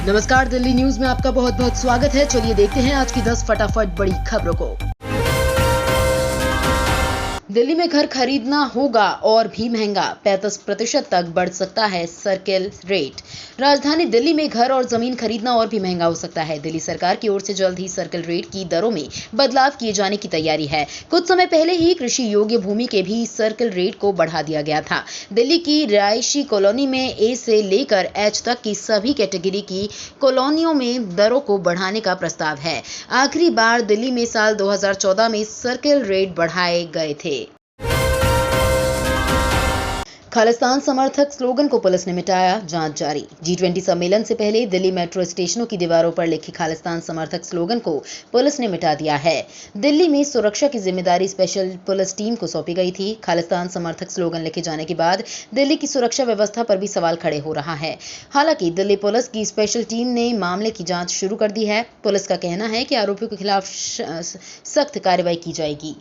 नमस्कार, दिल्ली न्यूज में आपका बहुत बहुत स्वागत है। चलिए देखते हैं आज की 10 फटाफट बड़ी खबरों को। दिल्ली में घर खरीदना होगा और भी महंगा, 35% तक बढ़ सकता है सर्किल रेट। राजधानी दिल्ली में घर और जमीन खरीदना और भी महंगा हो सकता है। दिल्ली सरकार की ओर से जल्द ही सर्किल रेट की दरों में बदलाव किए जाने की तैयारी है। कुछ समय पहले ही कृषि योग्य भूमि के भी सर्किल रेट को बढ़ा दिया गया था। दिल्ली की रिहायशी कॉलोनी में ए से लेकर एच तक की सभी कैटेगरी की कॉलोनियों में दरों को बढ़ाने का प्रस्ताव है। आखिरी बार दिल्ली में साल 2014 में सर्किल रेट बढ़ाए गए थे। खालिस्तान समर्थक स्लोगन को पुलिस ने मिटाया, जांच जारी। G20 सम्मेलन से पहले दिल्ली मेट्रो स्टेशनों की दीवारों पर लिखे खालिस्तान समर्थक स्लोगन को पुलिस ने मिटा दिया है। दिल्ली में सुरक्षा की जिम्मेदारी स्पेशल पुलिस टीम को सौंपी गई थी। खालिस्तान समर्थक स्लोगन लिखे जाने के बाद दिल्ली की सुरक्षा व्यवस्था पर भी सवाल खड़े हो रहा है। हालांकि दिल्ली पुलिस की स्पेशल टीम ने मामले की जांच शुरू कर दी है। पुलिस का कहना है कि आरोपियों के खिलाफ सख्त कार्रवाई की जाएगी।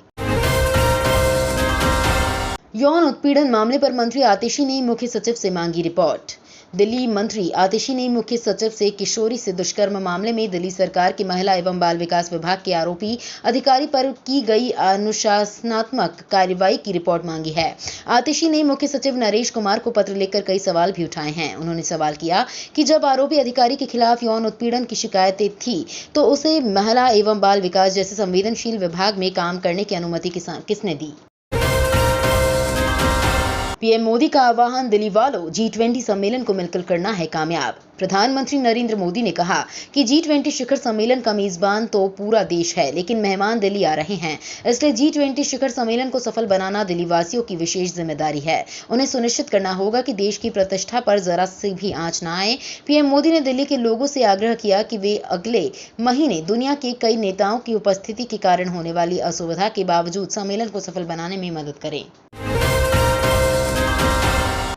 यौन उत्पीड़न मामले पर मंत्री आतिशी ने मुख्य सचिव से मांगी रिपोर्ट। दिल्ली मंत्री आतिशी ने मुख्य सचिव से किशोरी से दुष्कर्म मामले में दिल्ली सरकार की महिला एवं बाल विकास विभाग के आरोपी अधिकारी पर की गई अनुशासनात्मक कार्रवाई की रिपोर्ट मांगी है। आतिशी ने मुख्य सचिव नरेश कुमार को पत्र लिखकर कई सवाल भी उठाए हैं। उन्होंने सवाल किया कि जब आरोपी अधिकारी के खिलाफ यौन उत्पीड़न की शिकायतें थी तो उसे महिला एवं बाल विकास जैसे संवेदनशील विभाग में काम करने की अनुमति किसने दी। पीएम मोदी का आह्वान, दिल्ली वालों, G20 सम्मेलन को मिलकर करना है कामयाब। प्रधानमंत्री नरेंद्र मोदी ने कहा कि G20 शिखर सम्मेलन का मेजबान तो पूरा देश है, लेकिन मेहमान दिल्ली आ रहे हैं। इसलिए G20 शिखर सम्मेलन को सफल बनाना दिल्ली वासियों की विशेष जिम्मेदारी है। उन्हें सुनिश्चित करना होगा कि देश की प्रतिष्ठा पर जरा सी भी आंच न आए। पीएम मोदी ने दिल्ली के लोगों से आग्रह किया कि वे अगले महीने दुनिया के कई नेताओं की उपस्थिति के कारण होने वाली असुविधा के बावजूद सम्मेलन को सफल बनाने में मदद करें।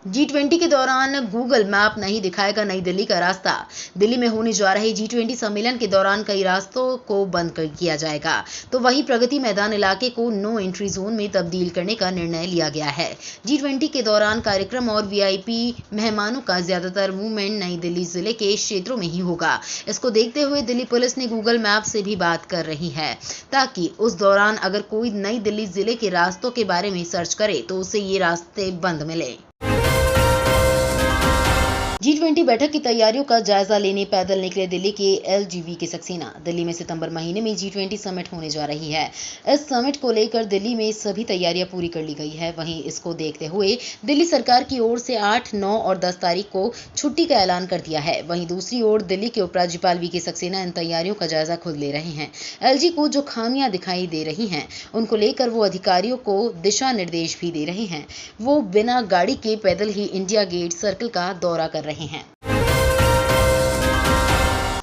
G20 के दौरान गूगल मैप नहीं दिखाएगा नई दिल्ली का रास्ता। दिल्ली में होने जा रहे G20 सम्मेलन के दौरान कई रास्तों को बंद किया जाएगा, तो वहीं प्रगति मैदान इलाके को नो एंट्री जोन में तब्दील करने का निर्णय लिया गया है। G20 के दौरान कार्यक्रम और VIP मेहमानों का ज्यादातर मूवमेंट नई दिल्ली जिले के क्षेत्रों में ही होगा। इसको देखते हुए दिल्ली पुलिस ने गूगल मैप से भी बात कर रही है, ताकि उस दौरान अगर कोई नई दिल्ली जिले के रास्तों के बारे में सर्च करे तो उसे ये रास्ते बंद मिले। G20 बैठक की तैयारियों का जायजा लेने पैदल निकले दिल्ली के LGV के सक्सेना। दिल्ली में सितंबर महीने में G20 समिट होने जा रही है। इस समिट को लेकर दिल्ली में सभी तैयारियां पूरी कर ली गई है। वहीं इसको देखते हुए दिल्ली सरकार की ओर से 8, 9 और 10 तारीख को छुट्टी का ऐलान कर दिया है। वहीं दूसरी ओर दिल्ली के उपराज्यपाल VK सक्सेना इन तैयारियों का जायजा खुद ले रहे हैं। LG को जो खामियां दिखाई दे रही हैं, उनको लेकर वो अधिकारियों को दिशा निर्देश भी दे रहे हैं। वो बिना गाड़ी के पैदल ही इंडिया गेट सर्कल का दौरा कर रहे हैं।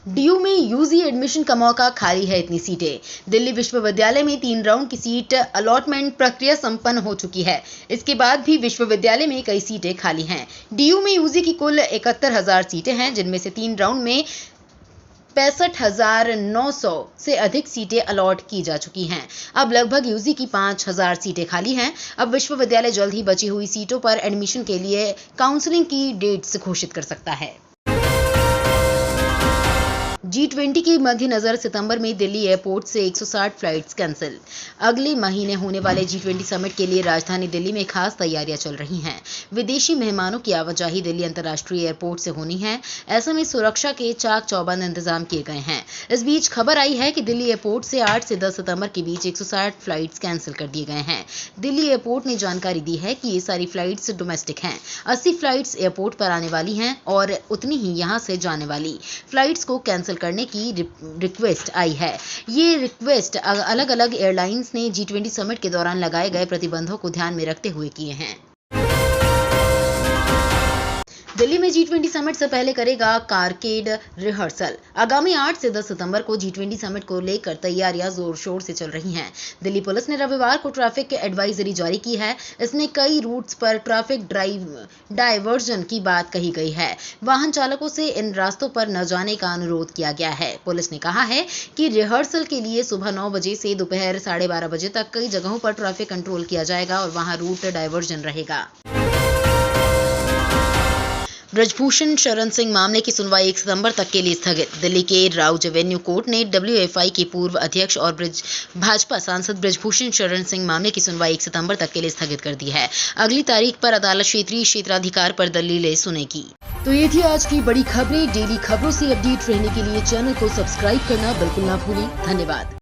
DU में UG एडमिशन का मौका, खाली है इतनी सीटें। दिल्ली विश्वविद्यालय में 3 राउंड की सीट अलॉटमेंट प्रक्रिया संपन्न हो चुकी है। इसके बाद भी विश्वविद्यालय में कई सीटें खाली हैं। DU में UG की कुल 71,000 सीटें हैं, जिनमें से 3 राउंड में 65,900 से अधिक सीटें अलॉट की जा चुकी हैं। अब लगभग UG की 5,000 सीटें खाली हैं। अब विश्वविद्यालय जल्द ही बची हुई सीटों पर एडमिशन के लिए काउंसलिंग की डेट्स घोषित कर सकता है। G20 के मद्देनजर सितंबर में दिल्ली एयरपोर्ट से 160 फ्लाइट्स कैंसिल। अगले महीने होने वाले G20 समिट के लिए राजधानी दिल्ली में खास तैयारियां चल रही हैं। विदेशी मेहमानों की आवाजाही दिल्ली अंतर्राष्ट्रीय एयरपोर्ट से होनी है। ऐसे में सुरक्षा के चाक चौबंद इंतजाम किए गए हैं। इस बीच खबर आई है कि दिल्ली एयरपोर्ट से 8 से 10 सितंबर के बीच 160 फ्लाइट्स कैंसिल कर दिए गए हैं। दिल्ली एयरपोर्ट ने जानकारी दी है कि ये सारी फ्लाइट्स डोमेस्टिक हैं। 80 फ्लाइट्स एयरपोर्ट पर आने वाली हैं और उतनी ही यहां से जाने वाली। फ्लाइट्स को कैंसिल करने की रिक्वेस्ट आई है। ये रिक्वेस्ट अलग अलग एयरलाइंस ने G20 समिट के दौरान लगाए गए प्रतिबंधों को ध्यान में रखते हुए किए हैं। दिल्ली में G20 समिट से पहले करेगा कारकेड रिहर्सल। आगामी 8 से 10 सितंबर को G20 समिट को लेकर तैयारियां जोर शोर से चल रही हैं। दिल्ली पुलिस ने रविवार को ट्रैफिक एडवाइजरी जारी की है। इसमें कई रूट्स पर ट्रैफिक डायवर्जन की बात कही गई है। वाहन चालकों से इन रास्तों पर न जाने का अनुरोध किया गया है। पुलिस ने कहा है कि रिहर्सल के लिए सुबह 9 बजे से दोपहर 12:30 बजे तक कई जगहों पर ट्रैफिक कंट्रोल किया जाएगा और वहां रूट डायवर्जन रहेगा। ब्रजभूषण शरण सिंह मामले की सुनवाई 1 सितंबर तक के लिए स्थगित। दिल्ली के राउज एवेन्यू कोर्ट ने डब्ल्यूएफआई के पूर्व अध्यक्ष और भाजपा सांसद ब्रजभूषण शरण सिंह मामले की सुनवाई 1 सितंबर तक के लिए स्थगित कर दी है। अगली तारीख पर अदालत क्षेत्रीय क्षेत्राधिकार पर दलीलें सुनेगी। तो ये थी आज की बड़ी खबरें। डेली खबरों से अपडेट रहने के लिए चैनल को सब्सक्राइब करना बिल्कुल ना भूलें। धन्यवाद।